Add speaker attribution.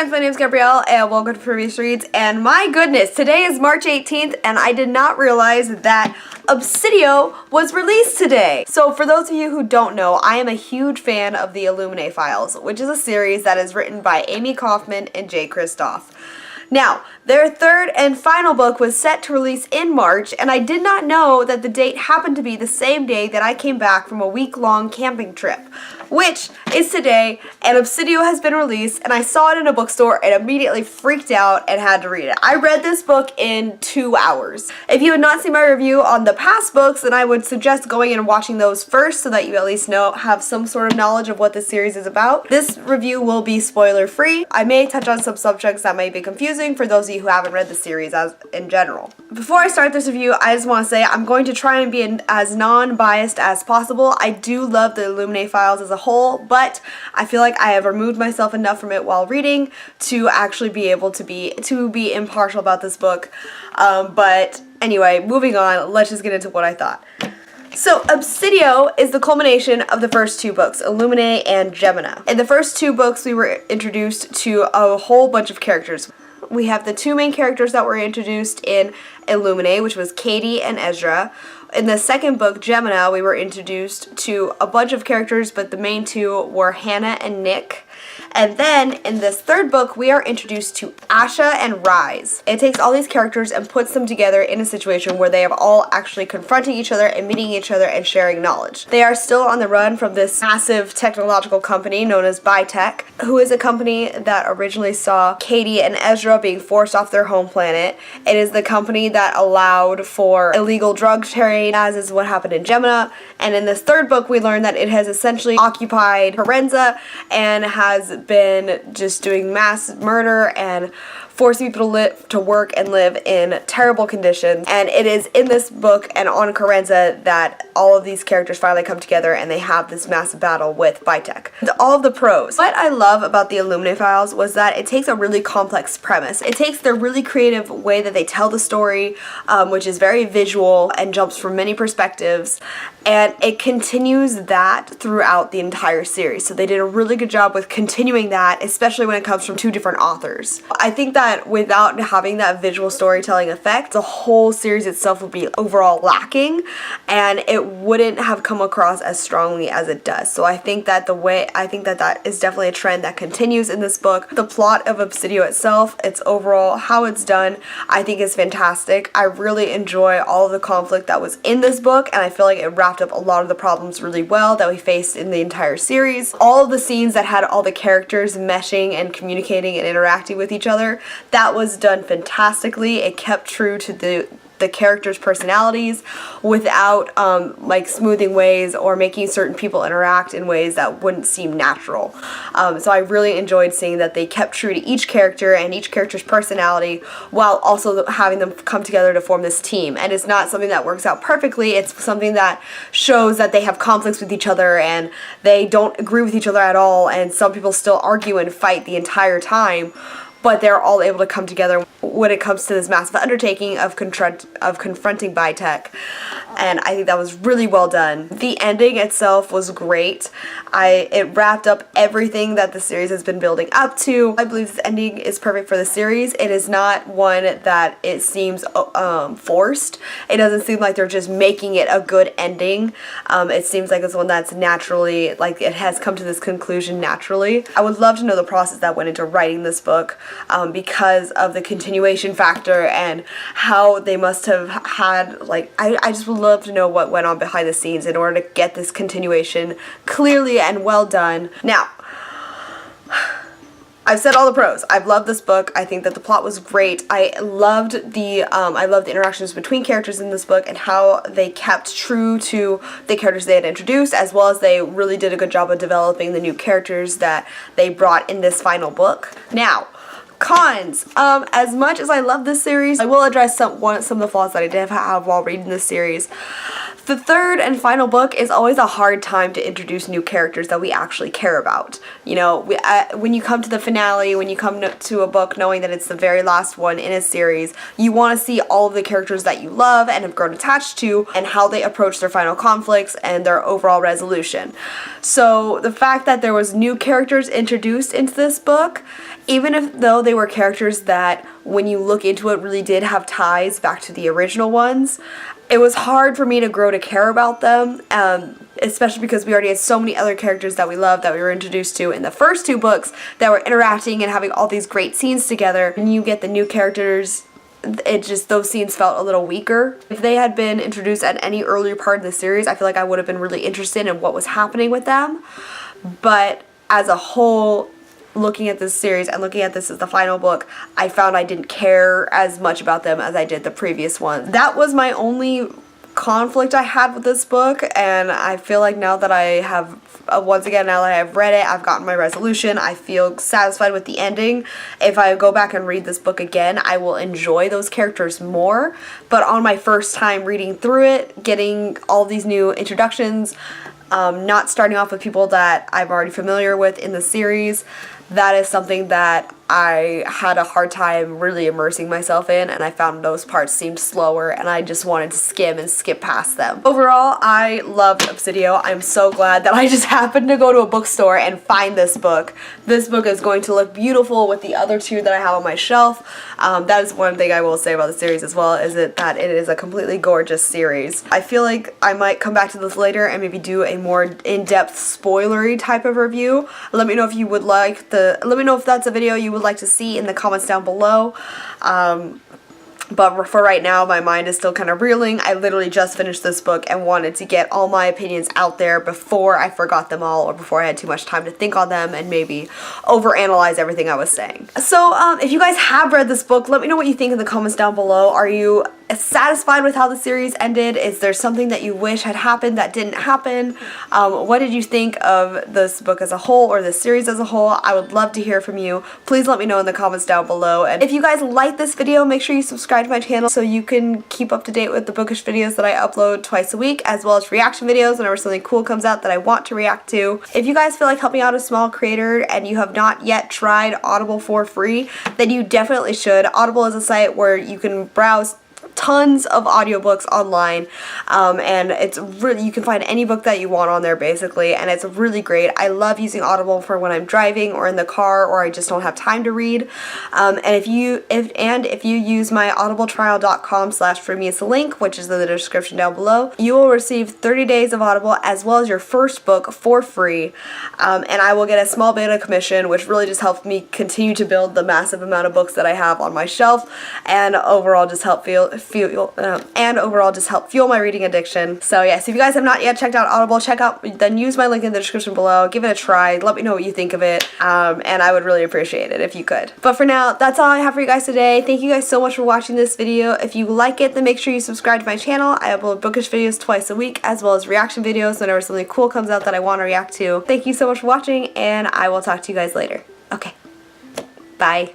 Speaker 1: friends, my name is Gabrielle and welcome to FrumiousReads. And my goodness, today is March 18th and I did not realize that Obsidio was released today. So for those of you who don't know, I am a huge fan of the Illuminae Files, which is a series that is written by Amy Kaufman and Jay Kristoff. Now, their third and final book was set to release in March, and I did not know that the date happened to be the same day that I came back from a week-long camping trip, which is today, and Obsidio has been released, and I saw it in a bookstore and immediately freaked out and had to read it. I read this book in 2 hours. If you had not seen my review on the past books, then I would suggest going in and watching those first so that you at least have some sort of knowledge of what this series is about. This review will be spoiler-free. I may touch on some subjects that might be confusing for those of you who haven't read the series in general. Before I start this review, I just want to say I'm going to try and be as non-biased as possible. I do love the Illuminae Files as a whole, but I feel like I have removed myself enough from it while reading to actually be able to be impartial about this book. But anyway, moving on, let's just get into what I thought. So, Obsidio is the culmination of the first 2 books, Illuminae and Gemina. In the first 2 books, we were introduced to a whole bunch of characters. We have the 2 main characters that were introduced in Illuminae, which was Katie and Ezra. In the second book, Gemina, we were introduced to a bunch of characters, but the main 2 were Hannah and Nick. And then, in this third book, we are introduced to Asha and Rise. It takes all these characters and puts them together in a situation where they are all actually confronting each other and meeting each other and sharing knowledge. They are still on the run from this massive technological company known as Bitech, who is a company that originally saw Katie and Ezra being forced off their home planet. It is the company that allowed for illegal drug trade, as is what happened in Gemina. And in this third book, we learn that it has essentially occupied Carenza and has been just doing mass murder and forcing people to work and live in terrible conditions. And it is in this book and on Carenza that all of these characters finally come together and they have this massive battle with Bitech. All of the pros. What I love about the Illuminae Files was that it takes a really complex premise. It takes their really creative way that they tell the story, which is very visual and jumps from many perspectives, and it continues that throughout the entire series. So they did a really good job with continuing that, especially when it comes from 2 different authors. I think that without having that visual storytelling effect, the whole series itself would be overall lacking and it wouldn't have come across as strongly as it does. So I think that that is definitely a trend that continues in this book. The plot of Obsidio itself, its overall, how it's done, I think is fantastic. I really enjoy all of the conflict that was in this book, and I feel like it wrapped up a lot of the problems really well that we faced in the entire series. All of the scenes that had all the characters meshing and communicating and interacting with each other, that was done fantastically. It kept true to the characters' personalities without like smoothing ways or making certain people interact in ways that wouldn't seem natural. So I really enjoyed seeing that they kept true to each character and each character's personality while also having them come together to form this team. And it's not something that works out perfectly, it's something that shows that they have conflicts with each other and they don't agree with each other at all, and some people still argue and fight the entire time, but they're all able to come together when it comes to this massive undertaking of confronting Bitech, and I think that was really well done. The ending itself was great. It wrapped up everything that the series has been building up to. I believe this ending is perfect for the series. It is not one that it seems forced. It doesn't seem like they're just making it a good ending. It seems like it's one that's naturally, like it has come to this conclusion naturally. I would love to know the process that went into writing this book, because of the continuation factor and how they must have had, like, I just would love to know what went on behind the scenes in order to get this continuation clearly and well done. Now, I've said all the pros. I've loved this book. I think that the plot was great. I loved the interactions between characters in this book and how they kept true to the characters they had introduced, as well as they really did a good job of developing the new characters that they brought in this final book. Now, cons. As much as I love this series, I will address some of the flaws that I did have while reading this series. The third and final book is always a hard time to introduce new characters that we actually care about. You know, when you come to the finale, when you come to a book knowing that it's the very last one in a series, you want to see all of the characters that you love and have grown attached to and how they approach their final conflicts and their overall resolution. So the fact that there was new characters introduced into this book, even if though they were characters that when you look into it really did have ties back to the original ones, it was hard for me to grow to care about them, especially because we already had so many other characters that we loved that we were introduced to in the first two books that were interacting and having all these great scenes together. And you get the new characters, those scenes felt a little weaker. If they had been introduced at any earlier part of the series, I feel like I would have been really interested in what was happening with them. But as a whole, looking at this series and looking at this as the final book, I found I didn't care as much about them as I did the previous one. That was my only conflict I had with this book, and I feel like now that I have, once again, now that I've read it, I've gotten my resolution, I feel satisfied with the ending. If I go back and read this book again, I will enjoy those characters more, but on my first time reading through it, getting all these new introductions, not starting off with people that I'm already familiar with in the series, that is something that I had a hard time really immersing myself in, and I found those parts seemed slower and I just wanted to skim and skip past them. Overall, I loved Obsidio. I'm so glad that I just happened to go to a bookstore and find this book. This book is going to look beautiful with the other two that I have on my shelf. That is one thing I will say about the series as well, is that it is a completely gorgeous series. I feel like I might come back to this later and maybe do a more in-depth spoilery type of review. Let me know if you would like let me know if that's a video you would like to see in the comments down below. But for right now, my mind is still kind of reeling. I literally just finished this book and wanted to get all my opinions out there before I forgot them all, or before I had too much time to think on them and maybe overanalyze everything I was saying. So if you guys have read this book, let me know what you think in the comments down below. Are you satisfied with how the series ended? Is there something that you wish had happened that didn't happen? What did you think of this book as a whole, or this series as a whole? I would love to hear from you. Please let me know in the comments down below. And if you guys like this video, make sure you subscribe to my channel so you can keep up to date with the Bookish videos that I upload twice a week, as well as reaction videos whenever something cool comes out that I want to react to. If you guys feel like helping out a small creator and you have not yet tried Audible for free, then you definitely should. Audible is a site where you can browse tons of audiobooks online, and it's really, you can find any book that you want on there basically, and it's really great. I love using Audible for when I'm driving or in the car or I just don't have time to read. And if you use my audibletrial.com/frummius link, which is in the description down below, you will receive 30 days of Audible as well as your first book for free, and I will get a small bit of commission, which really just helps me continue to build the massive amount of books that I have on my shelf, and overall just help fuel my reading addiction. So yes, if you guys have not yet checked out Audible, then use my link in the description below, give it a try, let me know what you think of it, and I would really appreciate it if you could. But for now, that's all I have for you guys today. Thank you guys so much for watching this video. If you like it, then make sure you subscribe to my channel. I upload Bookish videos twice a week, as well as reaction videos whenever something cool comes out that I want to react to. Thank you so much for watching, and I will talk to you guys later. Okay, bye.